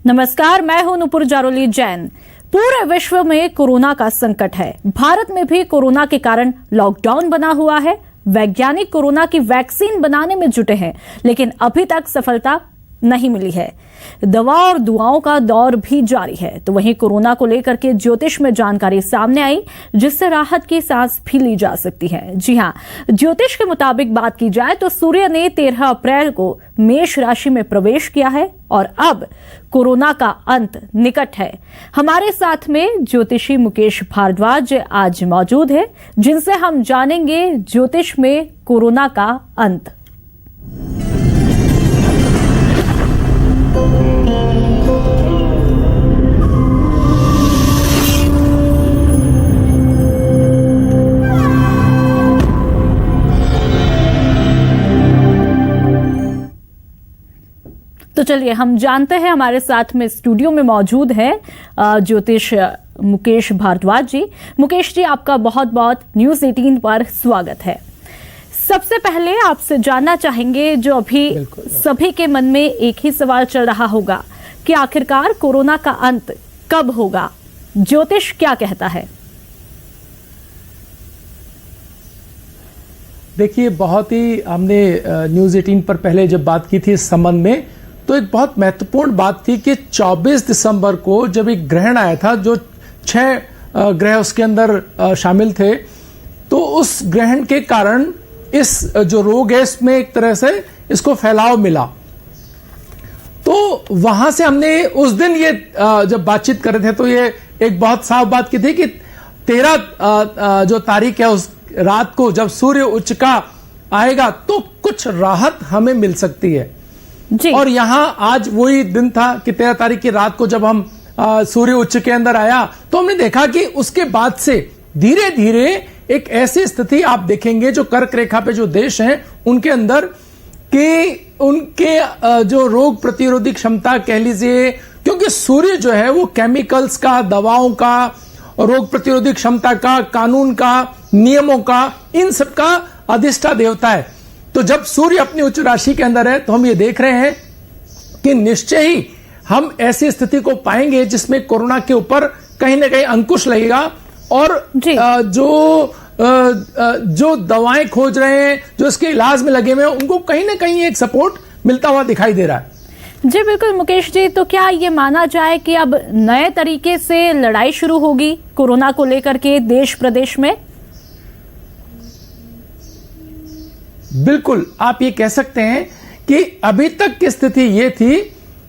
नमस्कार, मैं हूं नुपुर जारोली जैन। पूरे विश्व में कोरोना का संकट है। भारत में भी कोरोना के कारण लॉकडाउन बना हुआ है। वैज्ञानिक कोरोना की वैक्सीन बनाने में जुटे हैं, लेकिन अभी तक सफलता नहीं मिली है। दवा और दुआओं का दौर भी जारी है। तो वहीं कोरोना को लेकर के ज्योतिष में जानकारी सामने आई, जिससे राहत की सांस भी ली जा सकती है। जी हां, ज्योतिष के मुताबिक बात की जाए तो सूर्य ने 13 अप्रैल को मेष राशि में प्रवेश किया है और अब कोरोना का अंत निकट है। हमारे साथ में ज्योतिषी मुकेश भारद्वाज आज मौजूद है, जिनसे हम जानेंगे ज्योतिष में कोरोना का अंत। तो चलिए हम जानते हैं, हमारे साथ में स्टूडियो में मौजूद है ज्योतिष मुकेश भारद्वाज जी। मुकेश जी, आपका बहुत बहुत न्यूज़ 18 पर स्वागत है। सबसे पहले आपसे जानना चाहेंगे, जो अभी सभी के मन में एक ही सवाल चल रहा होगा कि आखिरकार कोरोना का अंत कब होगा? ज्योतिष क्या कहता है? देखिए, बहुत ही हमने न्यूज़ 18 पर पहले जब बात की थी इस संबंध में, तो एक बहुत महत्वपूर्ण बात थी कि 24 दिसंबर को जब एक ग्रहण आया था, जो 6 ग्रह उसके अंदर शामिल थे, तो उस ग्रहण के कारण इस जो रोग है इसमें एक तरह से इसको फैलाव मिला। तो वहां से हमने उस दिन ये जब बातचीत कर रहे थे तो ये एक बहुत साफ बात की थी कि 13 जो तारीख है उस रात को जब सूर्य उच्च का आएगा तो कुछ राहत हमें मिल सकती है जी। और यहां आज वही दिन था कि 13 तारीख की रात को जब हम सूर्य उच्च के अंदर आया तो हमने देखा कि उसके बाद से धीरे धीरे एक ऐसी स्थिति आप देखेंगे जो कर्क रेखा पे जो देश हैं उनके अंदर कि उनके जो रोग प्रतिरोधी क्षमता कह लीजिए, क्योंकि सूर्य जो है वो केमिकल्स का, दवाओं का, रोग प्रतिरोधी क्षमता का, कानून का, नियमों का, इन सब का अधिष्ठा देवता है। तो जब सूर्य अपनी उच्च राशि के अंदर है तो हम ये देख रहे हैं कि निश्चय ही हम ऐसी स्थिति को पाएंगे जिसमें कोरोना के ऊपर कहीं ना कहीं अंकुश लगेगा और जो दवाएं खोज रहे हैं, जो इसके इलाज में लगे हुए हैं, उनको कहीं ना कहीं एक सपोर्ट मिलता हुआ दिखाई दे रहा है। जी बिल्कुल मुकेश जी, तो क्या ये माना जाए कि अब नए तरीके से लड़ाई शुरू होगी कोरोना को लेकर के देश प्रदेश में? बिल्कुल, आप ये कह सकते हैं कि अभी तक की स्थिति ये थी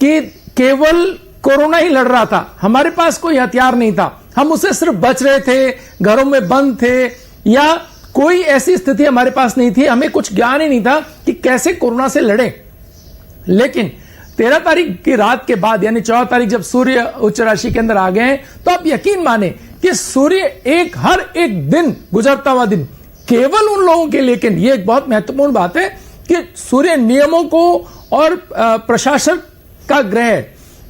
कि केवल कोरोना ही लड़ रहा था, हमारे पास कोई हथियार नहीं था, हम उससे सिर्फ बच रहे थे, घरों में बंद थे, या कोई ऐसी स्थिति हमारे पास नहीं थी, हमें कुछ ज्ञान ही नहीं था कि कैसे कोरोना से लड़ें। लेकिन 13 तारीख की रात के बाद यानी 14 तारीख जब सूर्य उच्च राशि के अंदर आ गए, तो आप यकीन माने कि सूर्य हर एक दिन, गुजरता हुआ दिन केवल उन लोगों के, लेकिन ये एक बहुत महत्वपूर्ण बात है कि सूर्य नियमों को और प्रशासन का ग्रह है।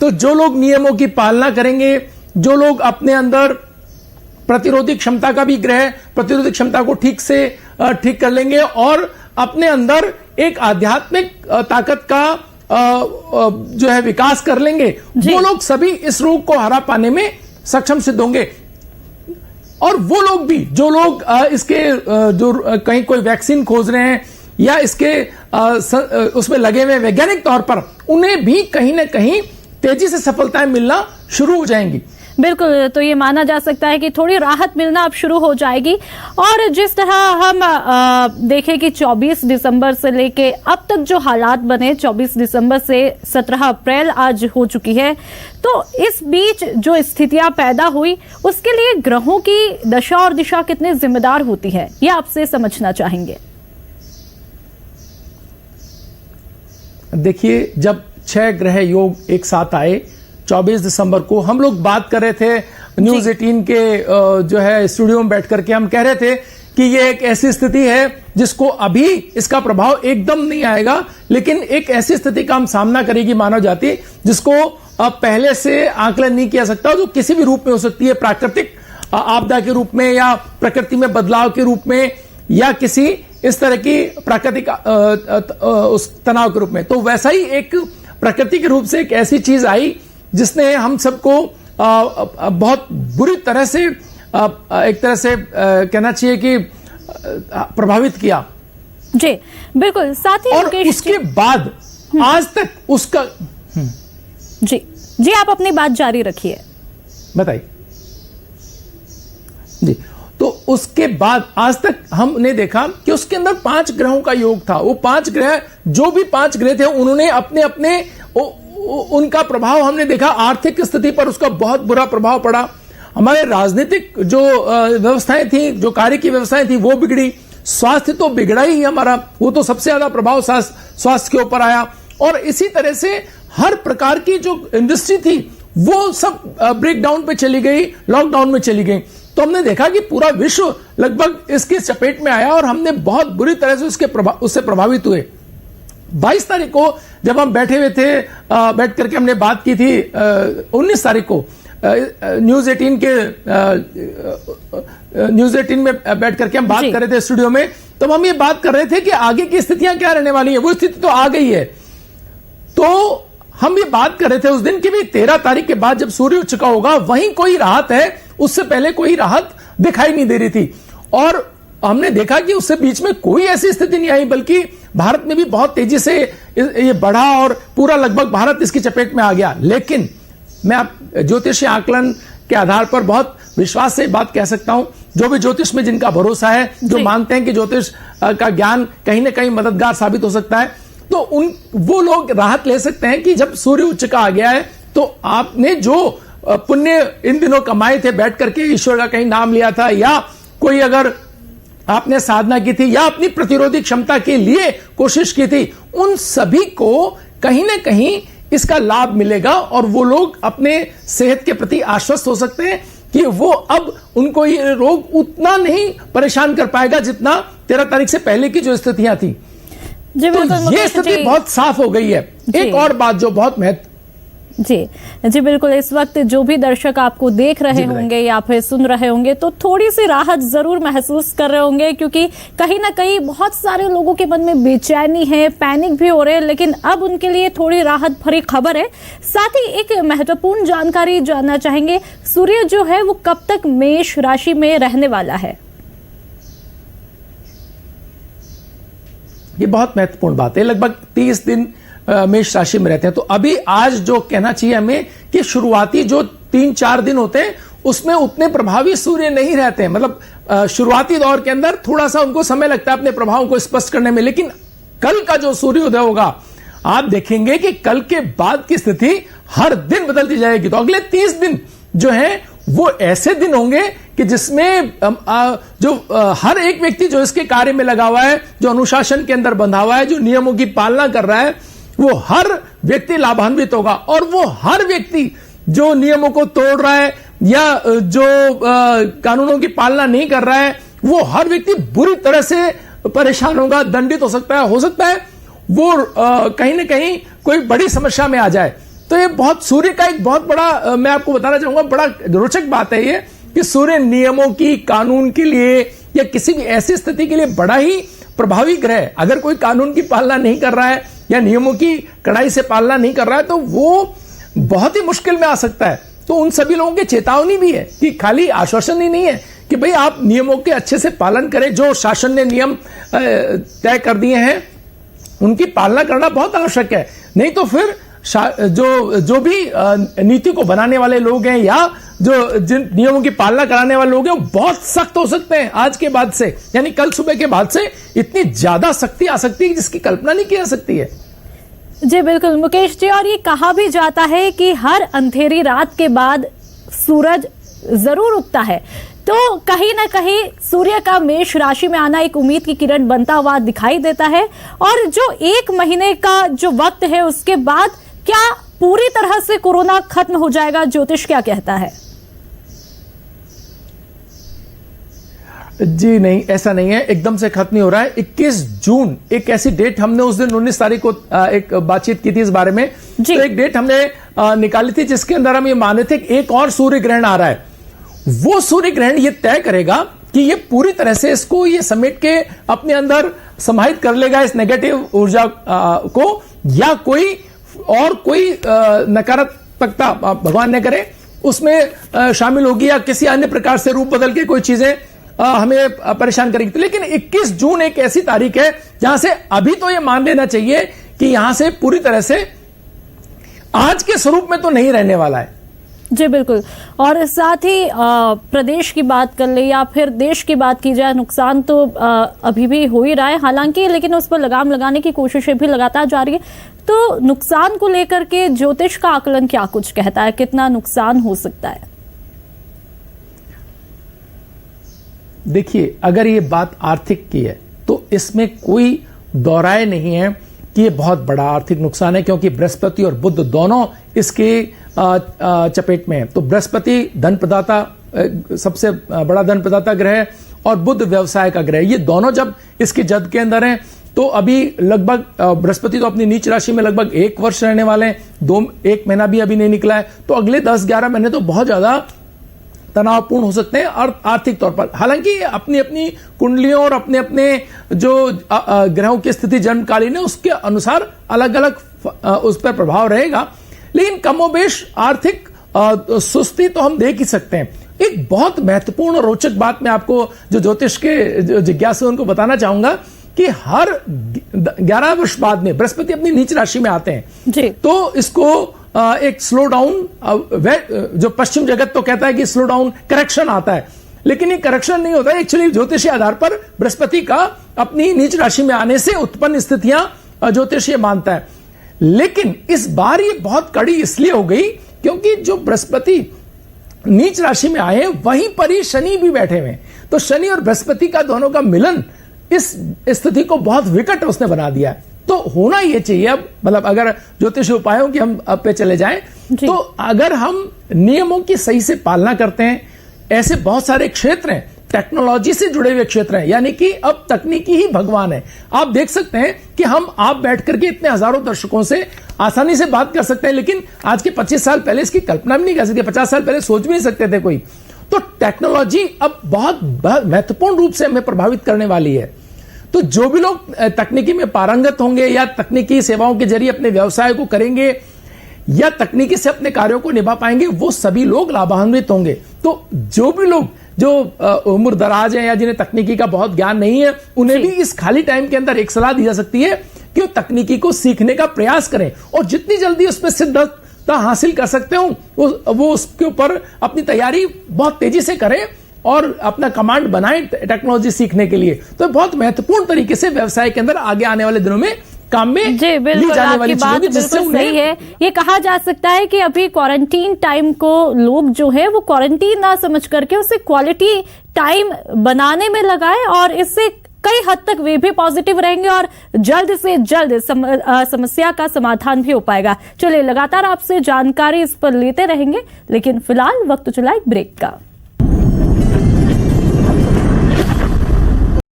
तो जो लोग नियमों की पालना करेंगे, जो लोग अपने अंदर प्रतिरोधी क्षमता का भी ग्रह, प्रतिरोधी क्षमता को ठीक कर लेंगे और अपने अंदर एक आध्यात्मिक ताकत का जो है विकास कर लेंगे, वो लोग सभी इस रोग को हरा पाने में सक्षम सिद्ध होंगे। और वो लोग भी, जो लोग इसके जो कहीं कोई वैक्सीन खोज रहे हैं या इसके उसमें लगे हुए वैज्ञानिक तौर पर, उन्हें भी कहीं ना कहीं तेजी से सफलताएं मिलना शुरू हो जाएंगी। बिल्कुल, तो ये माना जा सकता है कि थोड़ी राहत मिलना अब शुरू हो जाएगी। और जिस तरह हम देखें कि 24 दिसंबर से लेके अब तक जो हालात बने, 24 दिसंबर से 17 अप्रैल आज हो चुकी है, तो इस बीच जो स्थितियां पैदा हुई उसके लिए ग्रहों की दशा और दिशा कितनी जिम्मेदार होती है, ये आपसे समझना चाहेंगे। देखिए, जब 6 ग्रह योग एक साथ आए 24 दिसंबर को, हम लोग बात कर रहे थे न्यूज़ 18 के जो है स्टूडियो में बैठ करके, हम कह रहे थे कि ये एक ऐसी स्थिति है जिसको अभी इसका प्रभाव एकदम नहीं आएगा, लेकिन एक ऐसी स्थिति का हम सामना करेगी मानव जाति जिसको अब पहले से आकलन नहीं किया सकता, जो किसी भी रूप में हो सकती है, प्राकृतिक आपदा के रूप में या प्रकृति में बदलाव के रूप में या किसी इस तरह की प्राकृतिक उस तनाव के रूप में। तो वैसा ही एक प्रकृति के रूप से एक ऐसी चीज आई जिसने हम सबको बहुत बुरी तरह से एक तरह से कहना चाहिए कि प्रभावित किया। जी बिल्कुल। साथ ही और उसके बाद आज तक उसका जी आप अपनी बात जारी रखिए, बताइए। जी, तो उसके बाद आज तक हमने देखा कि उसके अंदर 5 ग्रहों का योग था। वो 5 ग्रह, जो भी 5 ग्रह थे, उन्होंने अपने अपने उनका प्रभाव हमने देखा। आर्थिक स्थिति पर उसका बहुत बुरा प्रभाव पड़ा। हमारे राजनीतिक जो व्यवस्थाएं थी, जो कार्य की व्यवस्थाएं थी, वो बिगड़ी। स्वास्थ्य तो बिगड़ा ही हमारा, वो तो सबसे ज्यादा प्रभाव स्वास्थ्य के ऊपर आया। और इसी तरह से हर प्रकार की जो इंडस्ट्री थी वो सब ब्रेकडाउन पे चली गई, लॉकडाउन में चली गई। तो हमने देखा कि पूरा विश्व लगभग इसकी चपेट में आया और हमने बहुत बुरी तरह से उससे प्रभावित हुए। 22 तारीख को जब हम बैठे हुए थे, बैठ करके हमने बात की थी, 19 तारीख को न्यूज 18 में बैठ करके हम बात कर रहे थे स्टूडियो में। तब हम ये बात कर रहे थे कि आगे की स्थितियां क्या रहने वाली है। वो स्थिति तो आ गई है। तो हम ये बात कर रहे थे उस दिन की भी 13 तारीख के बाद जब सूर्य उच्च का होगा वहीं कोई राहत है, उससे पहले कोई राहत दिखाई नहीं दे रही थी। और हमने देखा कि उससे बीच में कोई ऐसी स्थिति नहीं आई, बल्कि भारत में भी बहुत तेजी से ये बढ़ा और पूरा लगभग भारत इसकी चपेट में आ गया। लेकिन मैं आप ज्योतिषीय आकलन के आधार पर बहुत विश्वास से बात कह सकता हूं, जो भी ज्योतिष में जिनका भरोसा है, जो मानते हैं कि ज्योतिष का ज्ञान कहीं ना कहीं मददगार साबित हो सकता है, तो वो लोग राहत ले सकते हैं कि जब सूर्य उच्च का आ गया है तो आपने जो पुण्य इन दिनों कमाए थे, बैठ करके ईश्वर का कहीं नाम लिया था, या कोई अगर आपने साधना की थी, या अपनी प्रतिरोधी क्षमता के लिए कोशिश की थी, उन सभी को कहीं ना कहीं इसका लाभ मिलेगा और वो लोग अपने सेहत के प्रति आश्वस्त हो सकते हैं कि वो अब उनको ये रोग उतना नहीं परेशान कर पाएगा जितना 13 तारीख से पहले की जो स्थितियां थी। तो ये स्थिति बहुत साफ हो गई है। एक और बात जो बहुत जी बिल्कुल, इस वक्त जो भी दर्शक आपको देख रहे होंगे या फिर सुन रहे होंगे तो थोड़ी सी राहत जरूर महसूस कर रहे होंगे, क्योंकि कहीं ना कहीं बहुत सारे लोगों के मन में बेचैनी है, पैनिक भी हो रहे हैं, लेकिन अब उनके लिए थोड़ी राहत भरी खबर है। साथ ही एक महत्वपूर्ण जानकारी जानना चाहेंगे, सूर्य जो है वो कब तक मेष राशि में रहने वाला है? ये बहुत महत्वपूर्ण बात है। लगभग 30 दिन मेष राशि में रहते हैं। तो अभी आज जो कहना चाहिए हमें कि शुरुआती जो 3-4 दिन होते हैं उसमें उतने प्रभावी सूर्य नहीं रहते हैं। मतलब शुरुआती दौर के अंदर थोड़ा सा उनको समय लगता है अपने प्रभाव को स्पष्ट करने में। लेकिन कल का जो सूर्योदय होगा, आप देखेंगे कि कल के बाद की स्थिति हर दिन बदलती जाएगी। तो अगले 30 दिन जो है वो ऐसे दिन होंगे कि जिसमें जो हर एक व्यक्ति जो इसके कार्य में लगा हुआ है, जो अनुशासन के अंदर बंधा हुआ है, जो नियमों की पालना कर रहा है, वो हर व्यक्ति लाभान्वित होगा। और वो हर व्यक्ति जो नियमों को तोड़ रहा है या जो कानूनों की पालना नहीं कर रहा है, वो हर व्यक्ति बुरी तरह से परेशान होगा, दंडित हो सकता है वो कहीं ना कहीं कोई बड़ी समस्या में आ जाए। तो ये बहुत सूर्य का एक बहुत बड़ा, मैं आपको बताना चाहूंगा, बड़ा रोचक बात है ये कि सूर्य नियमों की, कानून के लिए या किसी भी ऐसी स्थिति के लिए बड़ा ही प्रभावी ग्रह है। अगर कोई कानून की पालना नहीं कर रहा है या नियमों की कड़ाई से पालना नहीं कर रहा है तो वो बहुत ही मुश्किल में आ सकता है। तो उन सभी लोगों की चेतावनी भी है कि खाली आश्वासन ही नहीं है कि भाई आप नियमों के अच्छे से पालन करें। जो शासन ने नियम तय कर दिए हैं उनकी पालना करना बहुत आवश्यक है। नहीं तो फिर जो भी नीति को बनाने वाले लोग हैं या जो जिन नियमों की पालना कराने वाले लोग हैं वो बहुत सख्त हो सकते हैं आज के बाद से, यानी कल सुबह के बाद से इतनी ज्यादा सख्ती आ सकती है जिसकी कल्पना नहीं की जा सकती है। जी बिल्कुल मुकेश जी, और ये कहा भी जाता है कि हर अंधेरी रात के बाद सूरज जरूर उगता है। तो कहीं ना कहीं सूर्य का मेष राशि में आना एक उम्मीद की किरण बनता हुआ दिखाई देता है। और जो 1 महीने का जो वक्त है उसके बाद क्या पूरी तरह से कोरोना खत्म हो जाएगा? ज्योतिष क्या कहता है? जी नहीं, ऐसा नहीं है, एकदम से खत्म नहीं हो रहा है। 21 जून एक ऐसी डेट हमने उस दिन 19 तारीख को एक बातचीत की थी इस बारे में। तो एक डेट हमने निकाली थी जिसके अंदर हम ये माने थे कि एक और सूर्य ग्रहण आ रहा है। वो सूर्य ग्रहण ये तय करेगा कि ये पूरी तरह से इसको ये समेट के अपने अंदर समाहित कर लेगा इस नेगेटिव ऊर्जा को, या कोई नकारात्मक उत्सुकता भगवान ने करे उसमें शामिल होगी या किसी अन्य प्रकार से रूप बदल के कोई चीजें हमें परेशान करेगी। लेकिन 21 जून एक ऐसी तारीख है जहां से अभी तो यह मान लेना चाहिए कि यहां से पूरी तरह से आज के स्वरूप में तो नहीं रहने वाला है। जी बिल्कुल। और साथ ही प्रदेश की बात कर ले या फिर देश की बात की जाए, नुकसान तो अभी भी हो ही रहा है हालांकि, लेकिन उस पर लगाम लगाने की कोशिशें भी लगातार जारी है। तो नुकसान को लेकर के ज्योतिष का आकलन क्या कुछ कहता है, कितना नुकसान हो सकता है? देखिए, अगर ये बात आर्थिक की है तो इसमें कोई दोहराए नहीं है कि ये बहुत बड़ा आर्थिक नुकसान है, क्योंकि बृहस्पति और बुध दोनों इसके चपेट में है। तो बृहस्पति धन प्रदाता, सबसे बड़ा धन प्रदाता ग्रह है, और बुध व्यवसाय का ग्रह। ये दोनों जब इसके जद के अंदर हैं तो अभी लगभग बृहस्पति तो अपनी नीच राशि में लगभग 1 वर्ष रहने वाले हैं, 1 महीना भी अभी नहीं निकला है। तो अगले 10-11 महीने तो बहुत ज्यादा तनावपूर्ण हो सकते हैं और आर्थिक तौर पर। हालांकि अपनी अपनी कुंडलियों और अपने अपने जो ग्रहों की स्थिति जन्मकालीन है उसके अनुसार अलग अलग उस पर प्रभाव रहेगा, लेकिन कमोबेश आर्थिक सुस्ती तो हम देख ही सकते हैं। एक बहुत महत्वपूर्ण और रोचक बात मैं आपको जो ज्योतिष के जो जिज्ञासु उनको बताना चाहूंगा कि हर 11 वर्ष बाद में बृहस्पति अपनी नीच राशि में आते हैं जी। तो इसको एक स्लो डाउन, जो पश्चिम जगत तो कहता है कि स्लो डाउन करेक्शन आता है, लेकिन ये करेक्शन नहीं होता है। एक्चुअली ज्योतिषीय आधार पर बृहस्पति का अपनी नीच राशि में आने से उत्पन्न स्थितियां ज्योतिषीय मानता है। लेकिन इस बार ये बहुत कड़ी इसलिए हो गई क्योंकि जो बृहस्पति नीच राशि में आए वहीं पर ही शनि भी बैठे हुए, तो शनि और बृहस्पति का दोनों का मिलन इस स्थिति को बहुत विकट उसने बना दिया है। तो होना यह चाहिए, अब मतलब अगर ज्योतिष उपायों की हम अब पे चले जाएं तो अगर हम नियमों की सही से पालना करते हैं, ऐसे बहुत सारे क्षेत्र हैं, टेक्नोलॉजी से जुड़े हुए क्षेत्र हैं, यानी कि अब तकनीकी ही भगवान है। आप देख सकते हैं कि आप बैठ करके इतने हजारों दर्शकों से आसानी से बात कर सकते हैं, लेकिन आज के 25 साल पहले इसकी कल्पना भी नहीं कर सकते, 50 साल पहले सोच भी नहीं सकते थे कोई। तो टेक्नोलॉजी अब बहुत महत्वपूर्ण रूप से हमें प्रभावित करने वाली है। तो जो भी लोग तकनीकी में पारंगत होंगे या तकनीकी सेवाओं के जरिए अपने व्यवसाय को करेंगे या तकनीकी से अपने कार्यों को निभा पाएंगे, वो सभी लोग लाभान्वित होंगे। तो जो भी लोग जो उम्र दराज हैं या जिन्हें तकनीकी का बहुत ज्ञान नहीं है, उन्हें भी इस खाली टाइम के अंदर एक सलाह दी जा सकती है कि वो तकनीकी को सीखने का प्रयास करें और जितनी जल्दी उसमें सिद्धता हासिल कर सकते हो वो उसके ऊपर अपनी तैयारी बहुत तेजी से करें और अपना कमांड बनाएं टेक्नोलॉजी सीखने के लिए। तो बहुत महत्वपूर्ण तरीके से व्यवसाय के अंदर आगे आने वाले दिनों में काम में जी बिल्कुल, आपकी बात बिल्कुल सही है। ये कहा जा सकता है कि अभी क्वारंटीन टाइम को लोग जो है वो क्वारंटीन ना समझ करके उसे क्वालिटी टाइम बनाने में लगाए और इससे कई हद तक वे भी पॉजिटिव रहेंगे और जल्द से जल्द समस्या का समाधान भी हो पाएगा। चलिए, लगातार आपसे जानकारी इस पर लेते रहेंगे, लेकिन फिलहाल वक्त चला एक ब्रेक का।